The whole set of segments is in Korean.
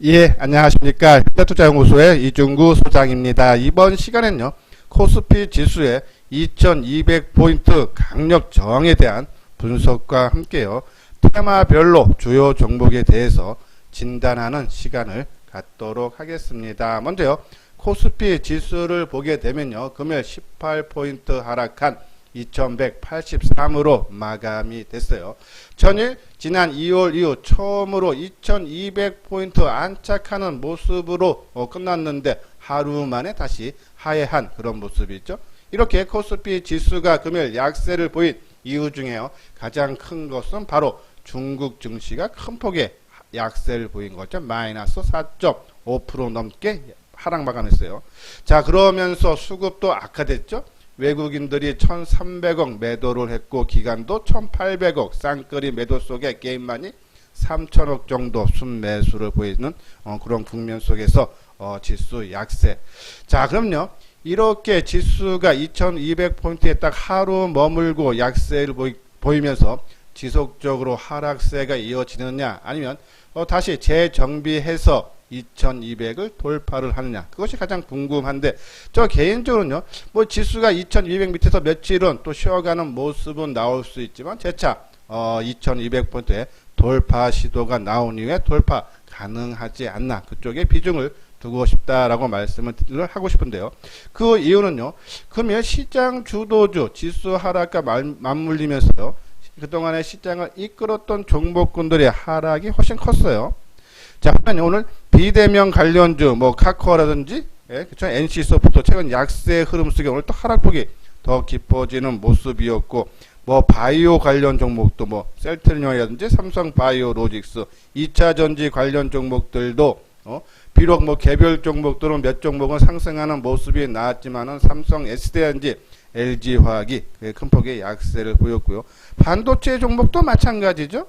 예, 안녕하십니까. 현대투자연구소의 이중구 소장입니다. 이번 시간에는요, 코스피 지수의 2200포인트 강력 저항에 대한 분석과 함께요, 테마별로 주요 종목에 대해서 진단하는 시간을 갖도록 하겠습니다. 먼저요, 코스피 지수를 보게 되면요, 금요일 18포인트 하락한 2183으로 마감이 됐어요. 전일 지난 2월 이후 처음으로 2200포인트 안착하는 모습으로 끝났는데 하루 만에 다시 하회한 그런 모습이죠. 이렇게 코스피 지수가 금요일 약세를 보인 이유 중에요, 가장 큰 것은 바로 중국 증시가 큰 폭의 약세를 보인 거죠. 마이너스 4.5% 넘게 하락 마감했어요. 자, 그러면서 수급도 악화됐죠. 외국인들이 1300억 매도를 했고 기관도 1800억 쌍끌이 매도 속에 개인만이 3000억 정도 순매수를 보이는 그런 국면 속에서 지수 약세. 자, 그럼요, 이렇게 지수가 2200포인트에 딱 하루 머물고 약세를 보이면서 지속적으로 하락세가 이어지느냐, 아니면 다시 재정비해서 2200을 돌파를 하느냐, 그것이 가장 궁금한데, 저 개인적으로는요, 뭐 지수가 2200 밑에서 며칠은 또 쉬어가는 모습은 나올 수 있지만 재차 2200포인트에 돌파 시도가 나온 이후에 돌파 가능하지 않나, 그쪽에 비중을 두고 싶다라고 말씀을 하고 싶은데요. 그 이유는요, 금요일 시장 주도주 지수 하락과 맞물리면서요, 그동안의 시장을 이끌었던 종목군들의 하락이 훨씬 컸어요. 자, 그러면 오늘 비대면 관련주, 뭐 카카오라든지, 예, 그쵸, NC소프트 최근 약세 흐름 속에 오늘 또 하락폭이 더 깊어지는 모습이었고, 뭐 바이오 관련 종목도 뭐 셀트리온이라든지 삼성바이오로직스, 2차전지 관련 종목들도 비록 뭐 개별 종목들은 몇 종목은 상승하는 모습이 나왔지만은 삼성 SDI인지 LG화학이 큰 폭의 약세를 보였고요. 반도체 종목도 마찬가지죠.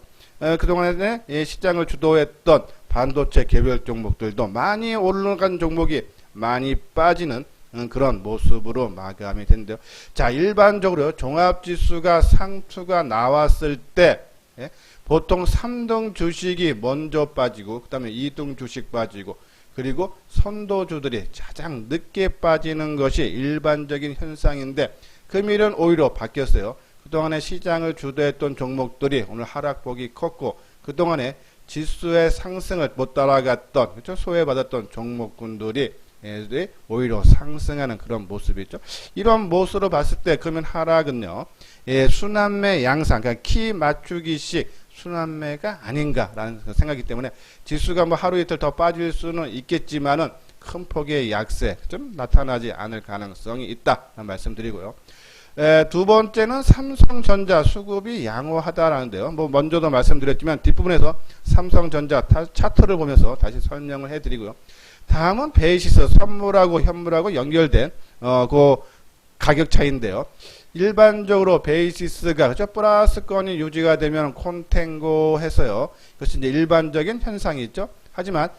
그동안에 시장을 주도했던 반도체 개별 종목들도 많이 올라간 종목이 많이 빠지는 그런 모습으로 마감이 된대요. 자, 일반적으로 종합지수가 상투가 나왔을 때 보통 3등 주식이 먼저 빠지고 그 다음에 2등 주식 빠지고 그리고 선도주들이 가장 늦게 빠지는 것이 일반적인 현상인데, 금일은 오히려 바뀌었어요. 그동안에 시장을 주도했던 종목들이 오늘 하락폭이 컸고, 그동안에 지수의 상승을 못 따라갔던, 그렇죠, 소외받았던 종목군들이 오히려 상승하는 그런 모습이죠. 이런 모습으로 봤을 때 금일 하락은요, 순환매 양상, 그러니까 키 맞추기식 순환매가 아닌가라는 생각이기 때문에 지수가 뭐 하루 이틀 더 빠질 수는 있겠지만은 큰 폭의 약세 좀 나타나지 않을 가능성이 있다는 말씀드리고요. 두 번째는 삼성전자 수급이 양호하다라는데요. 뭐 먼저도 말씀드렸지만 뒷부분에서 삼성전자 차트를 보면서 다시 설명을 해드리고요. 다음은 베이시스 선물하고 현물하고 연결된 그 가격 차이인데요. 일반적으로 베이시스가 그렇죠, 플러스권이 유지가 되면 콘탱고 해서요, 그것이 이제 일반적인 현상이 있죠. 하지만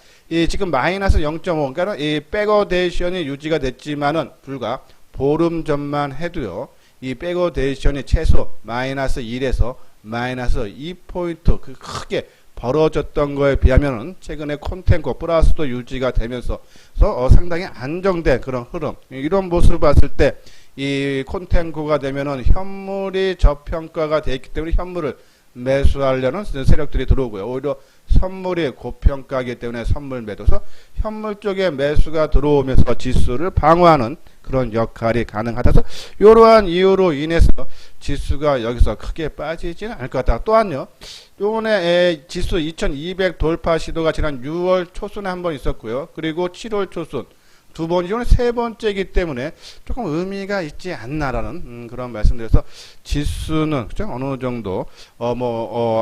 지금 마이너스 0.5, 그러니까 이 백어데이션이 유지가 됐지만은 불과 보름 전만 해도요, 이 백어데이션이 최소 마이너스 1에서 마이너스 2포인트 크게 벌어졌던 거에 비하면은 최근에 콘탱고 플러스도 유지가 되면서 상당히 안정된 그런 흐름, 이런 모습을 봤을 때 이 콘탱고가 되면은 현물이 저평가가 되어 있기 때문에 현물을 매수하려는 세력들이 들어오고요. 오히려 선물이 고평가이기 때문에 선물 매도서 현물 쪽에 매수가 들어오면서 지수를 방어하는 그런 역할이 가능하다서 이러한 이유로 인해서 지수가 여기서 크게 빠지지는 않을 것 같다. 또한요, 요번에 지수 2200 돌파 시도가 지난 6월 초순에 한번 있었고요. 그리고 7월 초순 두 번이면 세 번째이기 때문에 조금 의미가 있지 않나라는 그런 말씀드려서 지수는 그죠, 어느 정도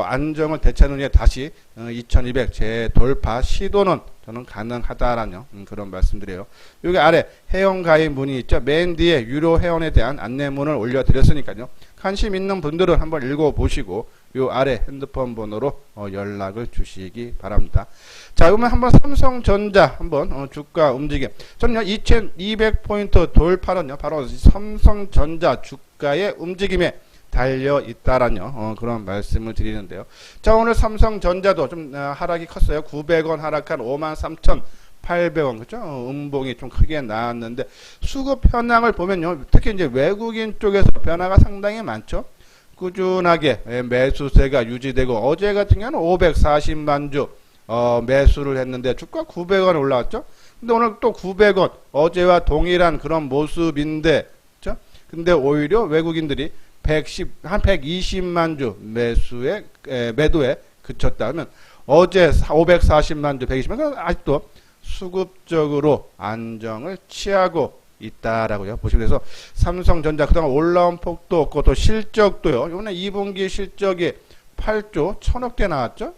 안정을 되찾는 게 다시 2200 재돌파 시도는 저는 가능하다라는 그런 말씀드려요. 여기 아래 회원 가입 문의 있죠. 맨 뒤에 유료 회원에 대한 안내문을 올려드렸으니까요. 관심 있는 분들은 한번 읽어보시고 요 아래 핸드폰 번호로 연락을 주시기 바랍니다. 자, 그러면 한번 삼성전자 한번 주가 움직임. 저는요, 2200포인트 돌파는요, 바로 삼성전자 주가의 움직임에 달려 있다라는 그런 말씀을 드리는데요. 자, 오늘 삼성전자도 좀 하락이 컸어요. 900원 하락한 53,800원, 그죠? 음봉이 좀 크게 나왔는데, 수급 현황을 보면요, 특히 이제 외국인 쪽에서 변화가 상당히 많죠. 꾸준하게 매수세가 유지되고, 어제 같은 경우는 540만 주 매수를 했는데 주가 900원 올라왔죠. 근데 오늘 또 900원, 어제와 동일한 그런 모습인데, 그죠? 근데 오히려 외국인들이 한 120만 주 매도에 그쳤다면, 어제 540만 주, 120만 주, 아직도 수급적으로 안정을 취하고 있다라고요. 보시면 돼서 삼성전자 그동안 올라온 폭도 없고 또 실적도요. 이번에 2분기 실적이 8조 1000억대 나왔죠.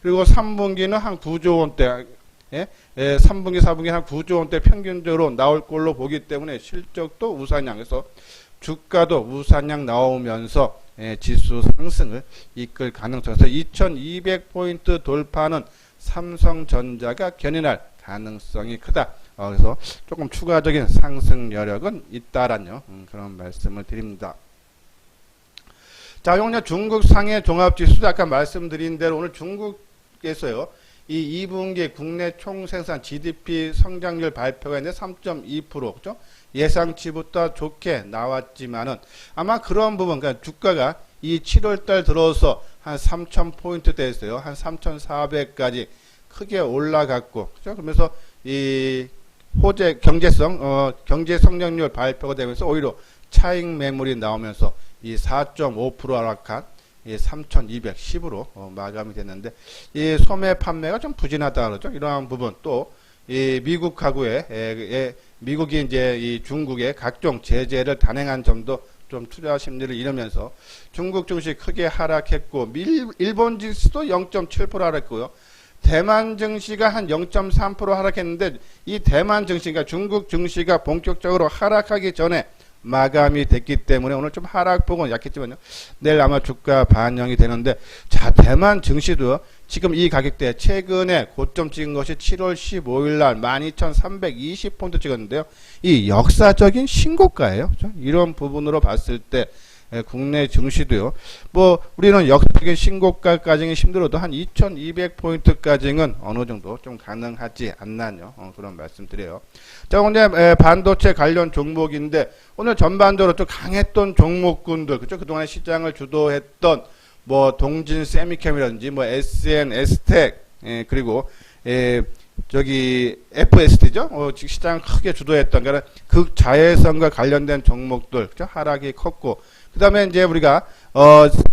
그리고 3분기는 한 9조 원대, 3분기, 4분기 한 9조 원대 평균적으로 나올 걸로 보기 때문에 실적도 우상향해서 주가도 우상향 나오면서 지수 상승을 이끌 가능성에서 2200포인트 돌파는 삼성전자가 견인할 가능성이 크다. 그래서 조금 추가적인 상승 여력은 있다라는 그런 말씀을 드립니다. 자, 오늘 중국 상해 종합지수도 아까 말씀드린 대로 오늘 중국에서요, 이 2분기 국내 총생산 GDP 성장률 발표가 있는데 3.2%, 그죠? 예상치보다 좋게 나왔지만은 아마 그런 부분, 그러니까 주가가 이 7월달 들어서 한 3,000포인트대였어요. 한 3,400까지 크게 올라갔고, 그죠? 그러면서 이 경제 성장률 발표가 되면서 오히려 차익 매물이 나오면서 이 4.5% 하락한 3,210으로 마감이 됐는데, 이 소매 판매가 좀 부진하다 그러죠. 이러한 부분 또 이 미국이 이제 이 중국의 각종 제재를 단행한 점도 좀 투자 심리를 잃으면서 중국 증시 크게 하락했고, 일본 지수도 0.7% 하락했고요. 대만 증시가 한 0.3% 하락했는데, 이 대만 증시가 중국 증시가 본격적으로 하락하기 전에 마감이 됐기 때문에 오늘 좀 하락폭은 약했지만요, 내일 아마 주가 반영이 되는데, 자, 대만 증시도 지금 이 가격대에 최근에 고점 찍은 것이 7월 15일 날 12,320포인트 찍었는데요. 이 역사적인 신고가예요. 그렇죠? 이런 부분으로 봤을 때 국내 증시도요, 뭐 우리는 역사적인 신고가까지는 힘들어도 한 2200포인트까지는 어느 정도 좀 가능하지 않나요? 그런 말씀 드려요. 자, 오늘 반도체 관련 종목인데, 오늘 전반적으로 좀 강했던 종목군들, 그죠? 그동안 시장을 주도했던 뭐 동진 세미캠이라든지 뭐 SN, STEC, 그리고 저기 FST죠. 시장 크게 주도했던, 그러니까 극자외선과 관련된 종목들, 그죠? 하락이 컸고, 그 다음에 이제 우리가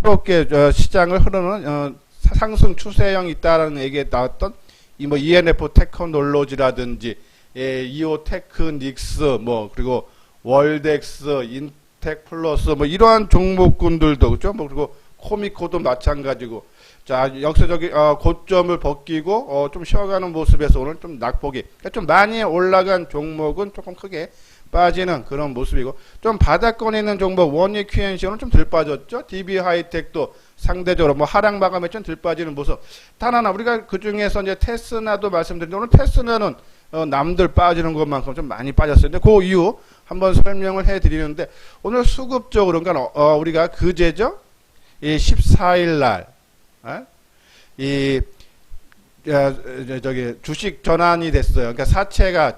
새롭게 시장을 흐르는 상승 추세형이 있다라는 얘기에 나왔던 이 뭐 ENF 테크놀로지라든지 이오 테크닉스, 뭐 그리고 월덱스, 인텍플러스, 뭐 이러한 종목군들도, 그죠? 뭐 그리고 코미코도 마찬가지고, 자, 역사적인 고점을 벗기고 좀 쉬어가는 모습에서 오늘 좀 낙폭이, 그러니까 좀 많이 올라간 종목은 조금 크게 빠지는 그런 모습이고, 좀 바닥권에 있는 종목 원익 QNC는 좀 덜 빠졌죠. DB 하이텍도 상대적으로 뭐 하락 마감에 좀 덜 빠지는 모습. 단 하나, 우리가 그 중에서 이제 테스나도 말씀드렸는데, 오늘 테스나는 남들 빠지는 것만큼 좀 많이 빠졌어요. 근데 그 이유 한번 설명을 해 드리는데, 오늘 수급적으로, 그러니까 우리가 그제죠, 이 14일 날 저기 주식 전환이 됐어요. 그러니까 사채가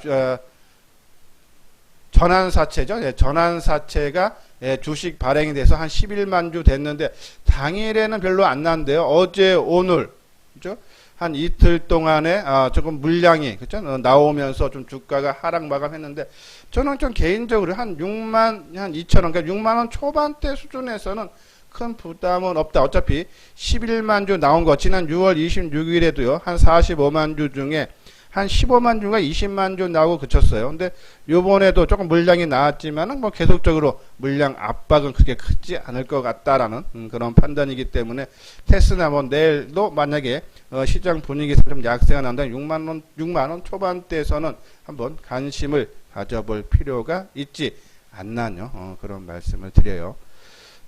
전환사채죠. 전환사채가 주식 발행이 돼서 한 11만 주 됐는데, 당일에는 별로 안 난대요. 어제 오늘, 그죠? 한 이틀 동안에 조금 물량이, 그죠? 나오면서 좀 주가가 하락 마감했는데, 저는 좀 개인적으로 한 6만 한 2천원, 그러니까 6만 원 초반대 수준에서는 큰 부담은 없다. 어차피 11만 주 나온 거, 지난 6월 26일에도요, 한 45만 주 중에 한 15만 주가 20만 주 나오고 그쳤어요. 근데 요번에도 조금 물량이 나왔지만은 뭐 계속적으로 물량 압박은 크게 크지 않을 것 같다라는 그런 판단이기 때문에, 테스나 뭐 내일도 만약에 시장 분위기에서 좀 약세가 난다면 6만 원 초반대에서는 한번 관심을 가져볼 필요가 있지 않나요? 그런 말씀을 드려요.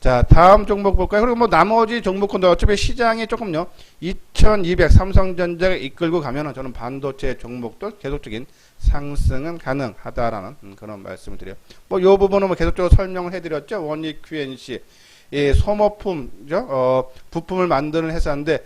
자, 다음 종목 볼까요? 그리고 뭐 나머지 종목군도 어차피 시장이 조금요, 2200 삼성전자가 이끌고 가면은 저는 반도체 종목도 계속적인 상승은 가능하다라는 그런 말씀을 드려요. 뭐 요 부분은 뭐 계속적으로 설명을 해드렸죠. 원익 QNC, 소모품죠. 부품을 만드는 회사인데,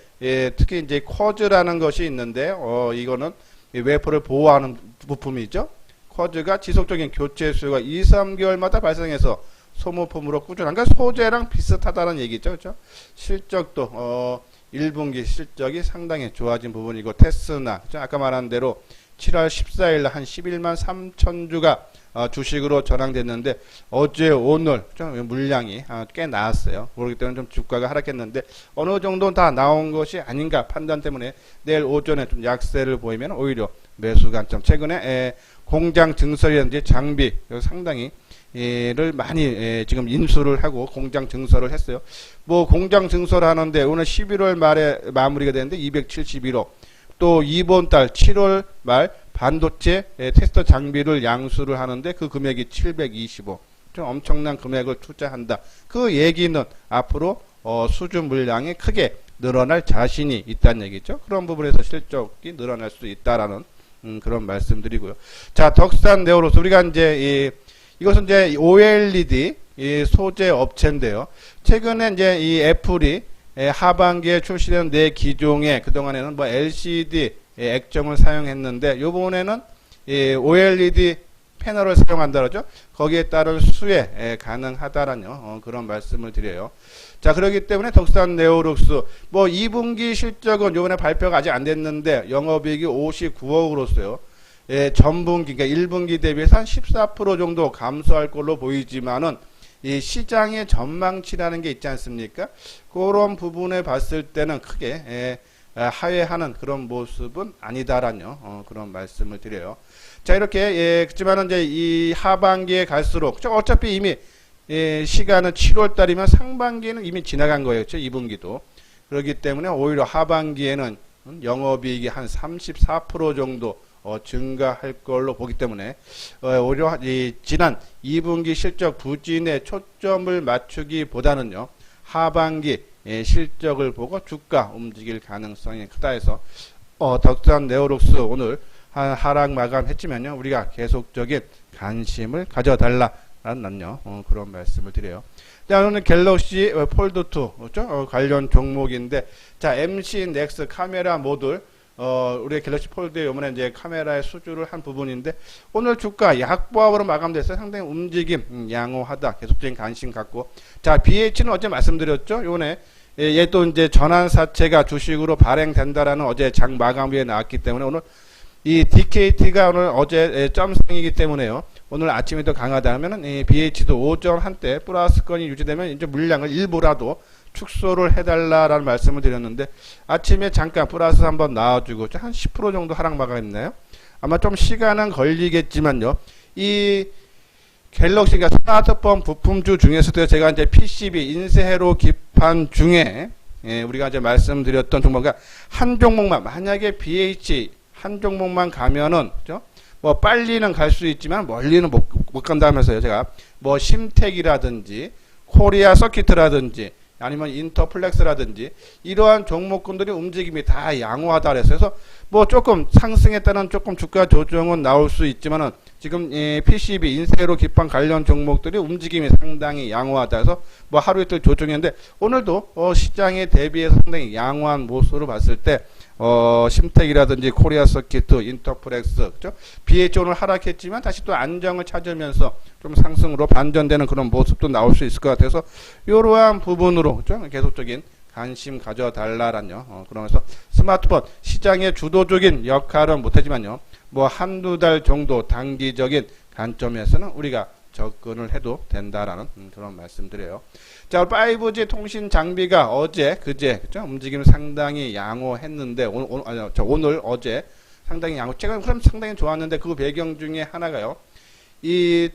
특히 이제 쿼즈라는 것이 있는데, 이거는 이 웨퍼를 보호하는 부품이죠. 쿼즈가 지속적인 교체 수요가 2, 3개월마다 발생해서 소모품으로 꾸준한, 그러니까 소재랑 비슷하다는 얘기죠. 그렇죠? 실적도, 1분기 실적이 상당히 좋아진 부분이고, 테스나, 그렇죠? 아까 말한 대로 7월 14일 날 한 11만 3천 주가 주식으로 전환됐는데, 어제 오늘 좀 물량이 꽤 나왔어요. 그렇기 때문에 좀 주가가 하락했는데, 어느 정도 다 나온 것이 아닌가 판단 때문에 내일 오전에 좀 약세를 보이면 오히려 매수 관점. 최근에 공장 증설이라든지 장비 상당히 를 많이 지금 인수를 하고 공장 증설을 했어요. 뭐 공장 증설하는데 오늘 11월 말에 마무리가 되는데 271억, 또 이번 달 7월 말 반도체 테스터 장비를 양수를 하는데 그 금액이 720억. 좀 엄청난 금액을 투자한다. 그 얘기는 앞으로 수주 물량이 크게 늘어날 자신이 있다는 얘기죠. 그런 부분에서 실적이 늘어날 수 있다라는 그런 말씀드리고요. 자, 덕산 네오로스, 우리가 이제 이것은 이제 OLED 소재 업체인데요. 최근에 이제 이 애플이 하반기에 출시되는 네 기종에 그동안에는 뭐 LCD 액정을 사용했는데, 요번에는 OLED 패널을 사용한다 그러죠. 거기에 따른 수혜 가능하다라는 그런 말씀을 드려요. 자, 그렇기 때문에 덕산 네오룩스 뭐 2분기 실적은 요번에 발표가 아직 안 됐는데 영업이익이 59억으로서요. 전분기, 그러니까 1분기 대비해서 한 14% 정도 감소할 걸로 보이지만은 이 시장의 전망치라는 게 있지 않습니까? 그런 부분에 봤을 때는 크게 하회하는 그런 모습은 아니다라는 그런 말씀을 드려요. 자, 이렇게 그렇지만은 이제 이 하반기에 갈수록 어차피 이미 시간은 7월 달이면 상반기에는 이미 지나간 거예요. 그렇죠? 2분기도. 그렇기 때문에 오히려 하반기에는 영업이익이 한 34% 정도 증가할 걸로 보기 때문에 오히려 지난 2분기 실적 부진에 초점을 맞추기보다는요, 하반기 실적을 보고 주가 움직일 가능성이 크다 해서 덕산 네오룩스 오늘 하락 마감했지만요, 우리가 계속적인 관심을 가져달라는 그런 말씀을 드려요. 자, 오늘 갤럭시 폴드2 그렇죠? 관련 종목인데, 자, MC 넥스 카메라 모듈, 우리 갤럭시 폴드에 요번에 이제 카메라에 수주를 한 부분인데, 오늘 주가 약보합으로 마감돼서 상당히 움직임 양호하다. 계속적인 관심 갖고. 자, BH는 어제 말씀드렸죠. 요번에 얘 또 이제 전환사채가 주식으로 발행된다라는 어제 장 마감 후에 나왔기 때문에 오늘 이 DKT가 오늘 어제 점상이기 때문에요. 오늘 아침에도 강하다 하면은 이 BH도 오전 한때 플러스권이 유지되면 이제 물량을 일부라도 축소를 해달라라는 말씀을 드렸는데, 아침에 잠깐 플러스 한번 나와주고 한 10% 정도 하락 마감했나요? 아마 좀 시간은 걸리겠지만요. 이 갤럭시가 스마트폰 부품주 중에서도 제가 이제 PCB 인쇄회로 기판 중에 우리가 이제 말씀드렸던 종목이 한 종목만, 만약에 BH 한 종목만 가면은 그죠? 뭐 빨리는 갈 수 있지만 멀리는 못 간다 하면서요. 제가 뭐 심텍이라든지 코리아 서킷이라든지 아니면 인터플렉스라든지 이러한 종목군들이 움직임이 다 양호하다 그래서 뭐 조금 상승했다는 조금 주가 조정은 나올 수 있지만은 지금 PCB 인쇄로 기판 관련 종목들이 움직임이 상당히 양호하다 해서 뭐 하루 이틀 조정했는데, 오늘도 시장에 대비해서 상당히 양호한 모습으로 봤을 때 심텍이라든지 코리아 서킷, 인터플렉스, 그죠? BH 오늘 하락했지만 다시 또 안정을 찾으면서 좀 상승으로 반전되는 그런 모습도 나올 수 있을 것 같아서 이러한 부분으로 그죠? 계속적인 관심 가져달라라뇨. 그러면서 스마트폰 시장의 주도적인 역할은 못하지만요, 뭐 한두 달 정도 단기적인 관점에서는 우리가 접근을 해도 된다라는 그런 말씀드려요. 자, 5G 통신 장비가 어제 그제 그죠? 움직임을 상당히 양호했는데 오늘 어제 상당히 양호, 최근 흐름 상당히 좋았는데 그 배경 중에 하나가요, 이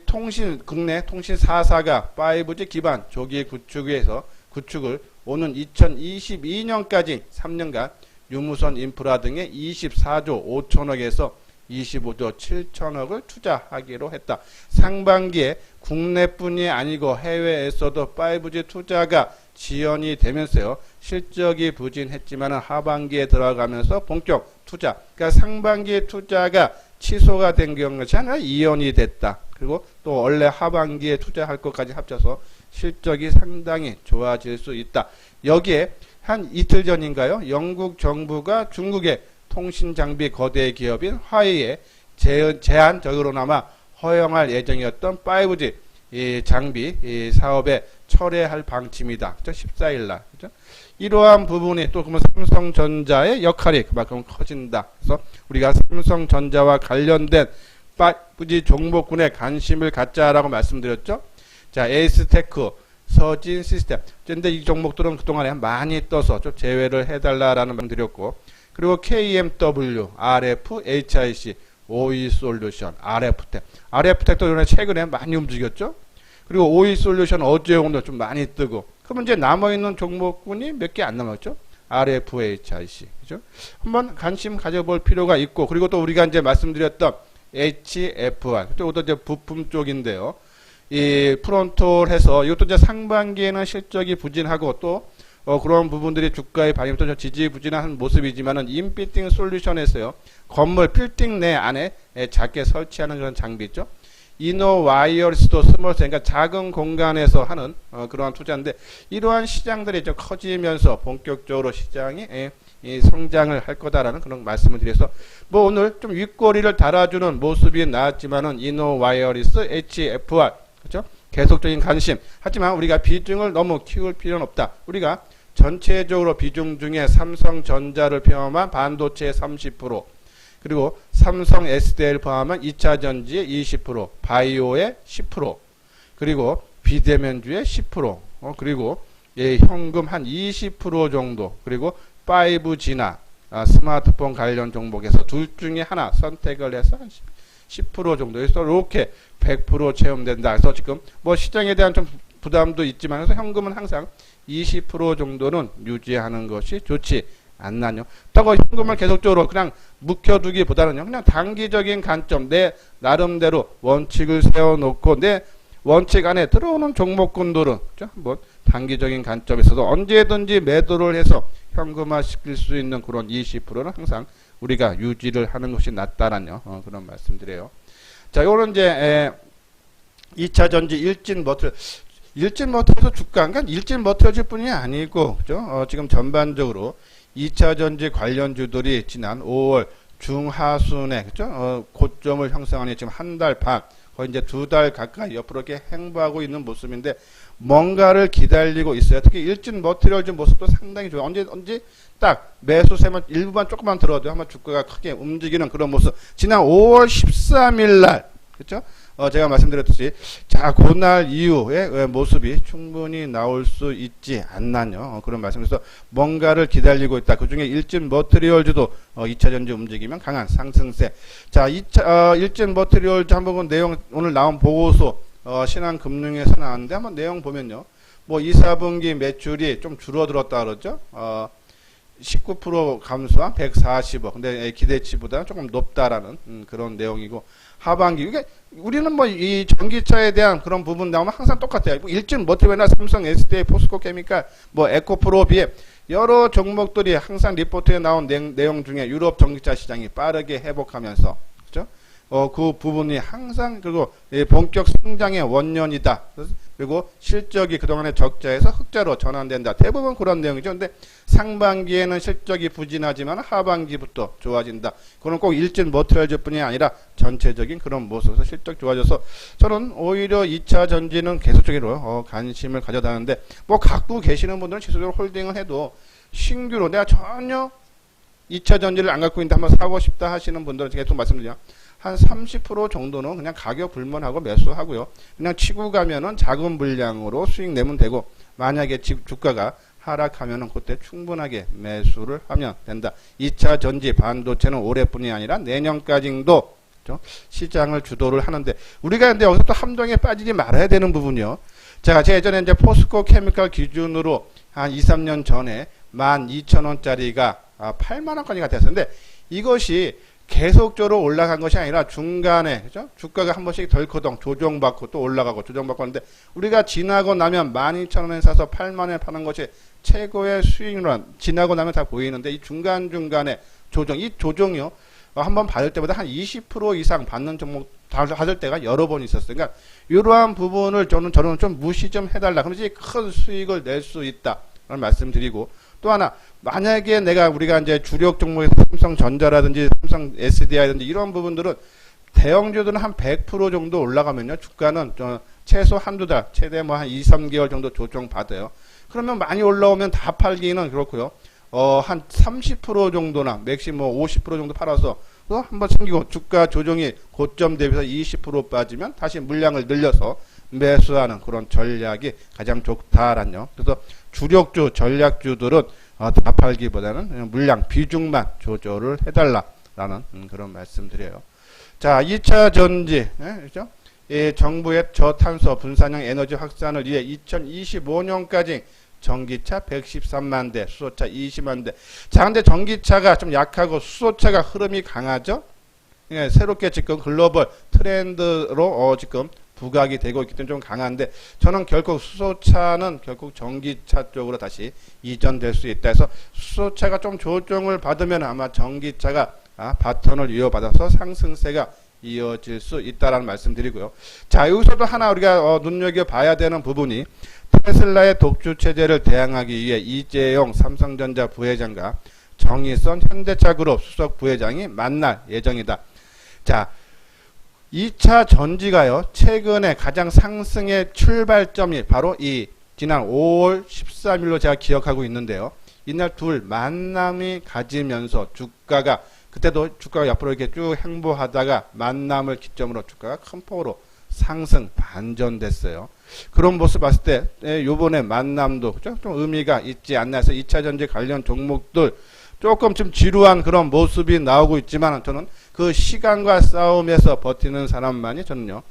국내 통신 4사가 5G 기반 조기 구축을 오는 2022년까지 3년간 유무선 인프라 등에 24조 5천억에서 25조 7천억을 투자하기로 했다. 상반기에 국내뿐이 아니고 해외에서도 5G 투자가 지연이 되면서요, 실적이 부진했지만 하반기에 들어가면서 본격 투자, 그러니까 상반기에 투자가 취소가 된 것이 아니라 이연이 됐다. 그리고 또 원래 하반기에 투자할 것까지 합쳐서 실적이 상당히 좋아질 수 있다. 여기에 한 이틀 전인가요? 영국 정부가 중국의 통신 장비 거대 기업인 화웨이에 제한적으로나마 허용할 예정이었던 5G 이 장비 이 사업에 철회할 방침이다. 그죠? 14일 날. 그죠? 이러한 부분이 또 그러면 삼성전자의 역할이 그만큼 커진다. 그래서 우리가 삼성전자와 관련된 5G 종목군에 관심을 갖자라고 말씀드렸죠. 자, 에이스테크, 서진 시스템. 그런데 이 종목들은 그동안에 많이 떠서 좀 제외를 해달라라는 말 드렸고, 그리고 KMW, RF, HIC, OE솔루션, RF텍. RF텍도 이번에 최근에 많이 움직였죠. 그리고 OE솔루션 어제 오늘 좀 많이 뜨고. 그러면 이제 남아있는 종목군이 몇 개 안 남았죠. RF, HIC. 그죠? 한번 관심 가져볼 필요가 있고, 그리고 또 우리가 이제 말씀드렸던 HFR. 이것도 이제 부품 쪽인데요. 이 프론톨해서 이것도 이제 상반기에는 실적이 부진하고 또 그런 부분들이 주가의 반영도 좀 지지부진한 모습이지만은 인피팅 솔루션에서요. 건물 빌딩 내 안에 작게 설치하는 그런 장비 있죠. 이노와이어리스도 스몰 그러니까 작은 공간에서 하는 그러한 투자인데 이러한 시장들이 좀 커지면서 본격적으로 시장이 이 성장을 할 거다라는 그런 말씀을 드려서 뭐 오늘 좀 윗꼬리를 달아주는 모습이 나왔지만은 이노와이어리스 HFR 그렇죠? 계속적인 관심. 하지만 우리가 비중을 너무 키울 필요는 없다. 우리가 전체적으로 비중 중에 삼성전자를 포함한 반도체의 30%, 그리고 삼성 SDL 포함한 2차전지의 20%, 바이오의 10%, 그리고 비대면주의 10%, 그리고 현금 한 20% 정도, 그리고 5G나 스마트폰 관련 종목에서 둘 중에 하나 선택을 해서 한 10% 정도. 그래서 이렇게 100% 체험된다. 그래서 지금 뭐 시장에 대한 좀 부담도 있지만 그래서 현금은 항상 20% 정도는 유지하는 것이 좋지 않나요? 그렇다고 현금을 계속적으로 그냥 묵혀두기보다는요. 그냥 단기적인 관점, 내 나름대로 원칙을 세워놓고 내 원칙 안에 들어오는 종목군들은 그렇죠? 뭐 단기적인 관점에서도 언제든지 매도를 해서 현금화 시킬 수 있는 그런 20%는 항상 우리가 유지를 하는 것이 낫다라는 그런 말씀드려요. 자, 요런 이제 2차 전지 일진 머트리얼도 주가, 그러니까 일진 머트리얼 뿐이 아니고, 그죠? 지금 전반적으로 2차 전지 관련주들이 지난 5월 중하순에, 그죠? 고점을 형성하니 지금 한 달 반, 거의 이제 2달 가까이 옆으로 이렇게 행보하고 있는 모습인데, 뭔가를 기다리고 있어요. 특히 일진 머트리얼 모습도 상당히 좋아요. 언제 딱 매수세만 일부만 조금만 들어도 한번 주가가 크게 움직이는 그런 모습. 지난 5월 13일 날, 그렇죠? 제가 말씀드렸듯이 자, 그날 이후의 모습이 충분히 나올 수 있지 않나요? 그런 말씀에서 뭔가를 기다리고 있다. 그중에 일진 머트리얼주도 2차 전지 움직이면 강한 상승세. 자, 일진 머트리얼주 한번 내용 오늘 나온 보고서 신한금융에서 나왔는데 한번 내용 보면요. 뭐 2, 4분기 매출이 좀 줄어들었다 그러죠. 19% 감소한 140억. 근데 기대치보다 조금 높다라는 그런 내용이고 하반기 이게 우리는 뭐 이 전기차에 대한 그런 부분 나오면 항상 똑같아요. 일진 머트리얼이나 삼성 SDI, 포스코 케미칼, 뭐 에코프로 비에 여러 종목들이 항상 리포트에 나온 내용 중에 유럽 전기차 시장이 빠르게 회복하면서 그죠? 그 부분이 항상 그리고 본격 성장의 원년이다. 그리고 실적이 그동안의 적자에서 흑자로 전환된다. 대부분 그런 내용이죠. 근데 상반기에는 실적이 부진하지만 하반기부터 좋아진다. 그건 꼭 일진 머트리얼뿐이 아니라 전체적인 그런 모습에서 실적 좋아져서 저는 오히려 2차 전지는 계속적으로 관심을 가져다는데 뭐 갖고 계시는 분들은 지속적으로 홀딩을 해도 신규로 내가 전혀 2차 전지를 안 갖고 있는데 한번 사고 싶다 하시는 분들은 계속 말씀드리죠. 한 30% 정도는 그냥 가격 불문하고 매수하고요. 그냥 치고 가면은 작은 물량으로 수익 내면 되고 만약에 주가가 하락하면은 그때 충분하게 매수를 하면 된다. 2차 전지 반도체는 올해뿐이 아니라 내년까지도 시장을 주도를 하는데 우리가 근데 여기서 또 함정에 빠지지 말아야 되는 부분이요. 제가 예전에 이제 포스코 케미칼 기준으로 한 2, 3년 전에 12,000원짜리가 8만원까지가 됐었는데 이것이 계속적으로 올라간 것이 아니라 중간에 그죠? 주가가 한 번씩 덜커덩 조정받고 또 올라가고 조정받고 하는데 우리가 지나고 나면 12,000원에 사서 8만원에 파는 것이 최고의 수익률은 지나고 나면 다 보이는데 이 중간중간에 조정, 이 조정이요. 한번 받을 때보다 한 20% 이상 받는 종목 받을 때가 여러 번 있었어요. 그러니까 이러한 부분을 저는 좀 무시 좀 해달라. 그러지 큰 수익을 낼 수 있다라는 말씀드리고, 또 하나 만약에 우리가 이제 주력 종목에서 삼성전자라든지 삼성 SDI라든지 이런 부분들은 대형주들은 한 100% 정도 올라가면요, 주가는 최소 한두 달, 최대 뭐 한 2, 3개월 정도 조정 받아요. 그러면 많이 올라오면 다 팔기는 그렇고요. 한 30% 정도나 맥시 뭐 50% 정도 팔아서 또 한번 챙기고, 주가 조정이 고점 대비해서 20% 빠지면 다시 물량을 늘려서 매수하는 그런 전략이 가장 좋다란요. 그래서 주력주, 전략주들은 다 팔기보다는 물량 비중만 조절을 해달라라는 그런 말씀드려요. 자, 2차 전지, 그렇죠? 정부의 저탄소 분산형 에너지 확산을 위해 2025년까지 전기차 113만 대, 수소차 20만 대. 자, 근데 전기차가 좀 약하고 수소차가 흐름이 강하죠? 예, 새롭게 지금 글로벌 트렌드로 지금 부각이 되고 있기 때문에 좀 강한데, 저는 결국 수소차는 결국 전기차 쪽으로 다시 이전될 수 있다 해서 수소차가 좀 조정을 받으면 아마 전기차가 바톤을 이어받아서 상승세가 이어질 수 있다라는 말씀드리고요. 자, 여기서도 하나 우리가 눈여겨봐야 되는 부분이, 테슬라의 독주 체제를 대항하기 위해 이재용 삼성전자 부회장과 정의선 현대차그룹 수석 부회장이 만날 예정이다. 자, 2차 전지가요, 최근에 가장 상승의 출발점이 바로 이 지난 5월 13일로 제가 기억하고 있는데요. 이날 둘 만남이 가지면서 주가가, 그때도 주가가 옆으로 이렇게 쭉 행보하다가 만남을 기점으로 주가가 큰 폭으로 상승 반전됐어요. 그런 모습 봤을 때 요번에 만남도 그죠? 좀 의미가 있지 않나 해서 2차 전지 관련 종목들 조금 좀 지루한 그런 모습이 나오고 있지만, 저는 그 시간과 싸움에서 버티는 사람만이 저는요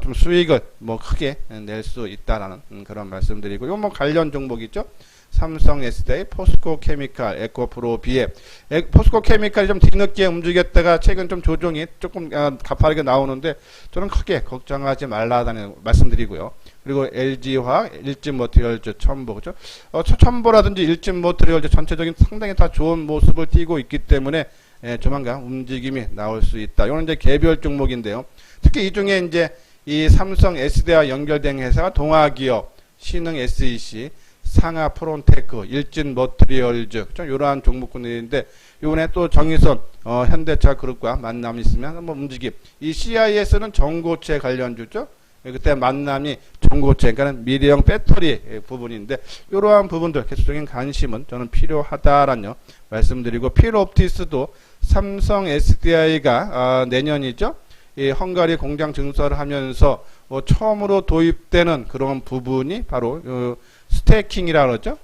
좀 수익을 뭐 크게 낼 수 있다라는 그런 말씀드리고, 요 뭐 관련 종목이죠. 삼성 SDI, 포스코 케미칼, 에코프로, 비앱. 포스코 케미칼이 좀 뒤늦게 움직였다가 최근 좀 조정이 조금 가파르게 나오는데, 저는 크게 걱정하지 말라는 말씀드리고요. 그리고 LG화학, 일진머티리얼즈, 첨보, 그죠? 첨보라든지 일진머티리얼즈 전체적인 상당히 다 좋은 모습을 띠고 있기 때문에 조만간 움직임이 나올 수 있다. 이건 이제 개별 종목인데요. 특히 이 중에 이제 이 삼성 SDI와 연결된 회사가 동아기업, 신흥 SEC, 상하 프론테크, 일진 머티리얼즈, 이러한 종목군들인데, 이번에 또 정의선 현대차 그룹과 만남이 있으면 한번 움직임. 이 CIS는 전고체 관련주죠. 그때 만남이 전고체, 그러니까 미래형 배터리 부분인데, 이러한 부분들 계속적인 관심은 저는 필요하다라는 말씀드리고, 필옵티스도 삼성 SDI가 내년이죠. 이 헝가리 공장 증설을 하면서 처음으로 도입되는 그런 부분이 바로 스태킹이라 그러죠.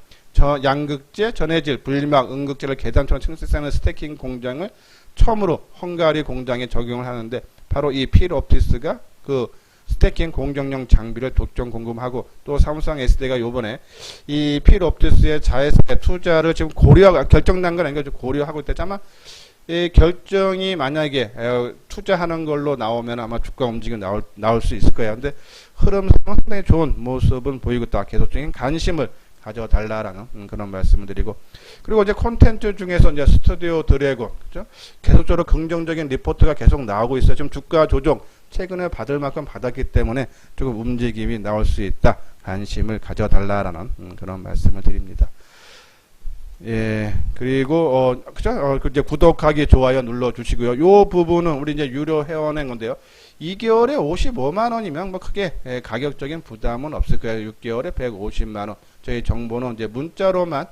양극재, 전해질, 분리막, 음극재를 계단처럼 생산하는 스태킹 공장을 처음으로 헝가리 공장에 적용을 하는데, 바로 이 필옵티스가 그 스태킹 공정용 장비를 독점 공급하고, 또 삼성 SDI가 요번에 이 필옵티스의 자회사에 투자를 지금 결정난 건 아니고 고려하고 있다. 아마 이 결정이 만약에 투자하는 걸로 나오면 아마 주가 움직임이 나올 수 있을 거예요. 근데 흐름상은 상당히 좋은 모습은 보이고 있다. 계속적인 관심을 가져달라라는 그런 말씀을 드리고, 그리고 이제 콘텐츠 중에서 이제 스튜디오 드래곤, 그죠? 계속적으로 긍정적인 리포트가 계속 나오고 있어요. 지금 주가 조정 최근에 받을 만큼 받았기 때문에 조금 움직임이 나올 수 있다. 관심을 가져달라라는 그런 말씀을 드립니다. 예, 그리고 그죠? 이제 구독하기, 좋아요 눌러 주시고요. 요 부분은 우리 이제 유료 회원인 건데요. 2개월에 55만 원이면 뭐 크게 가격적인 부담은 없을 거예요. 6개월에 150만 원. 저희 정보는 이제 문자로만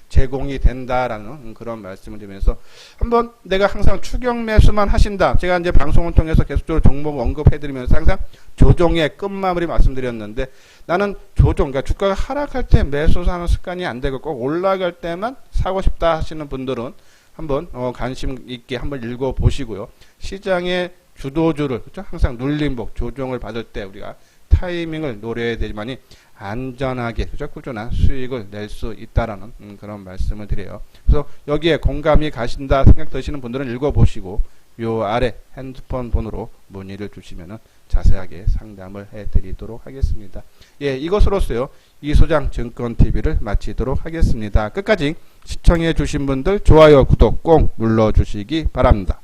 제공이 된다라는 그런 말씀을 드리면서, 한번 내가 항상 추격 매수만 하신다. 제가 이제 방송을 통해서 계속적으로 종목 언급해 드리면서 항상 조정의 끝마무리 말씀드렸는데, 나는 조정, 그러니까 주가가 하락할 때 매수 사는 습관이 안 되고 꼭 올라갈 때만 사고 싶다 하시는 분들은 한번 관심 있게 한번 읽어 보시고요. 시장의 주도주를, 그렇죠? 항상 눌림목 조정을 받을 때 우리가 타이밍을 노려야 되지만이 안전하게, 그죠? 꾸준한 수익을 낼 수 있다라는 그런 말씀을 드려요. 그래서 여기에 공감이 가신다 생각 드시는 분들은 읽어보시고, 요 아래 핸드폰 번호로 문의를 주시면 자세하게 상담을 해드리도록 하겠습니다. 예, 이것으로서요 이소장 증권TV를 마치도록 하겠습니다. 끝까지 시청해 주신 분들 좋아요 구독 꼭 눌러주시기 바랍니다.